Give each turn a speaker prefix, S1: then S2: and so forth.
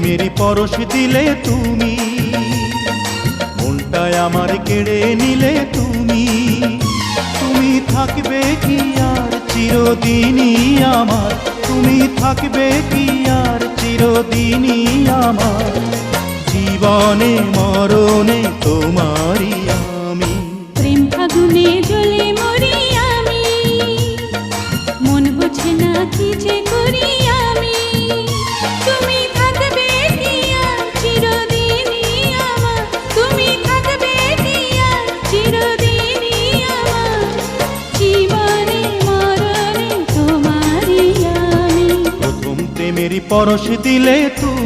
S1: প্রেমেরই পরশ দিলে তুমি, মনটায় আমার কেড়ে নিলে তুমি। তুমি থাকবে কি আর চিরদিনই আমার, তুমি থাকবে কি আর চিরদিনই আমার, জীবনে মরণে তোমারই আমি।
S2: প্রেম ফাগুনে জ্বলে মরি আমি, মন বোঝে না কি যে করি আমি। তুমি থাকবে কি আর চিরদিনই আমার, তুমি থাকবে কি আর চিরদিনই আমার, জীবনে মরণে তোমারই আমি।
S1: প্রথম প্রেমেরই পরশ দিলে তুমি।